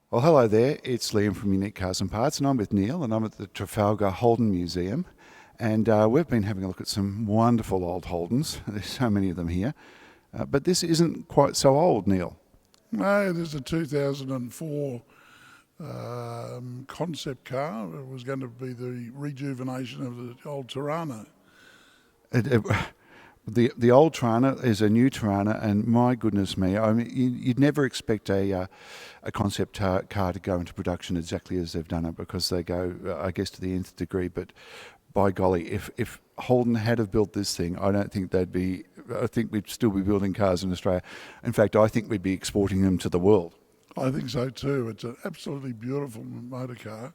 Well, hello there, it's Liam from Unique Cars and Parts, and I'm with Neil, and I'm at the Trafalgar Holden Museum, and we've been having a look at some wonderful old Holdens. There's so many of them here, but this isn't quite so old, Neil. No, there's a 2004 concept car. It was going to be the rejuvenation of the old Torana. The old Torana is a new Torana, and my goodness me, I mean, you'd never expect a concept car to go into production exactly as they've done it, because they go, I guess, to the nth degree. But by golly, if Holden had have built this thing, I don't think they'd be. I think we'd still be building cars in Australia. In fact, I think we'd be exporting them to the world. I think so too. It's an absolutely beautiful motor car.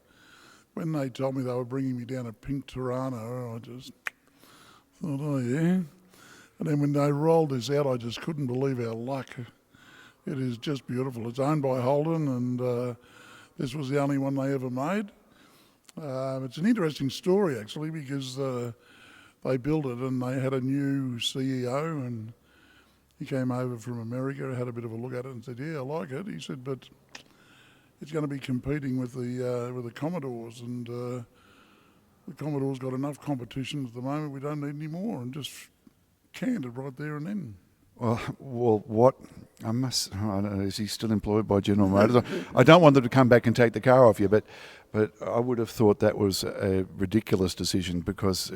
When they told me they were bringing me down a pink Torana, I just thought, oh yeah. And then when they rolled this out, I just couldn't believe our luck. It is just beautiful. It's owned by Holden, and this was the only one they ever made. It's an interesting story, actually, because they built it and they had a new CEO, and he came over from America, had a bit of a look at it and said, yeah, I like it. He said, but it's going to be competing with the Commodores, and the Commodore's got enough competition at the moment, we don't need any more, and just canned it right there and then. Well, what I don't know, is he still employed by General Motors? I don't want them to come back and take the car off you, but I would have thought that was a ridiculous decision, because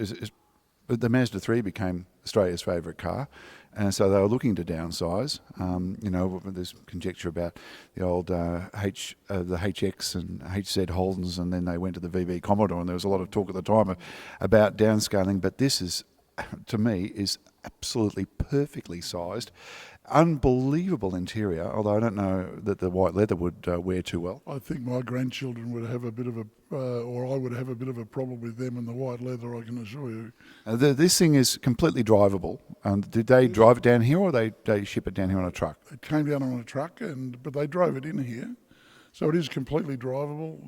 the Mazda 3 became Australia's favourite car, and so they were looking to downsize. There's conjecture about the old the HX and HZ Holdens, and then they went to the VB Commodore, and there was a lot of talk at the time about downscaling. But this is, to me, is absolutely perfectly sized. Unbelievable interior, although I don't know that the white leather would wear too well. I think my grandchildren would have a bit of or I would have a bit of a problem with them and the white leather, I can assure you. This thing is completely drivable. Did they drive it down here, or they ship it down here on a truck? It came down on a truck, but they drove it in here. So it is completely drivable.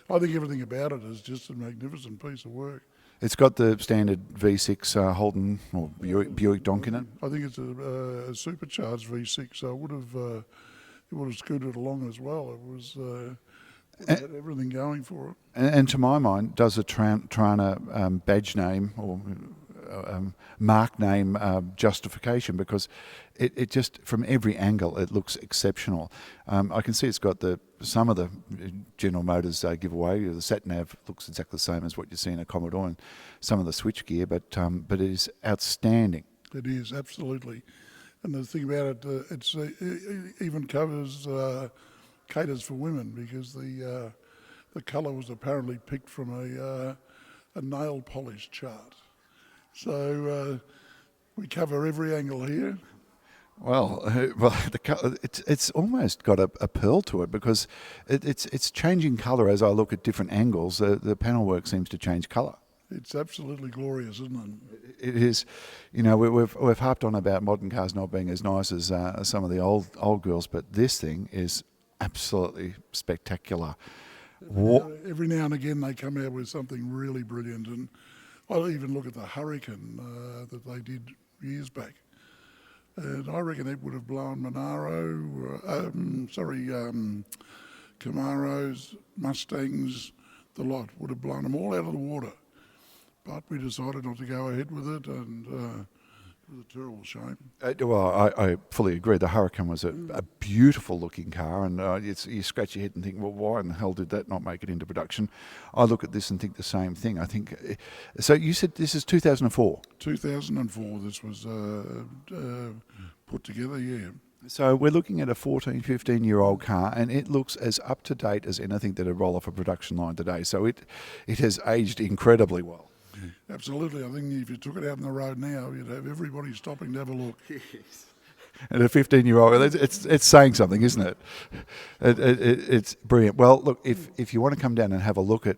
I think everything about it is just a magnificent piece of work. It's got the standard V6 Holden or Buick donk in it. I think it's a supercharged V6, so it would have scooted along as well. It had everything going for it. And to my mind, does the Torana badge name or mark name justification, because it just, from every angle, it looks exceptional. I can see it's got some of the General Motors giveaway. The sat nav looks exactly the same as what you see in a Commodore, and some of the switch gear, but it is outstanding. It is, absolutely. And the thing about it, it even caters for women, because the colour was apparently picked from a nail polish chart. So we cover every angle here. Well, it's almost got a pearl to it, because it's changing colour as I look at different angles. The panel work seems to change colour. It's absolutely glorious, isn't it? It is. You know, we've harped on about modern cars not being as nice as some of the old girls, but this thing is absolutely spectacular. Every now and again they come out with something really brilliant, and I'll even look at the Hurricane that they did years back, and I reckon it would have blown Camaros, Mustangs, the lot would have blown them all out of the water. But we decided not to go ahead with it, and it was a terrible shame. Well, I fully agree. The Hurricane was a beautiful looking car, and you scratch your head and think, well, why in the hell did that not make it into production? I look at this and think the same thing. I think, so you said this is 2004? 2004 this was put together, yeah. So we're looking at a 14, 15-year-old car, and it looks as up-to-date as anything that would roll off a production line today. So it has aged incredibly well. Absolutely. I think if you took it out on the road now, you'd have everybody stopping to have a look. Yes. And a 15-year-old, it's saying something, isn't it? It's brilliant. Well, look, if you want to come down and have a look at,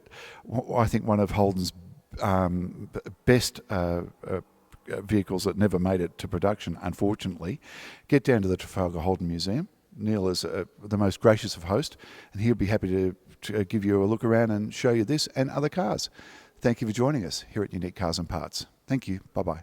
I think, one of Holden's best vehicles that never made it to production, unfortunately, get down to the Trafalgar Holden Museum. Neil is the most gracious of hosts, and he'll be happy to give you a look around and show you this and other cars. Thank you for joining us here at Unique Cars and Parts. Thank you. Bye-bye.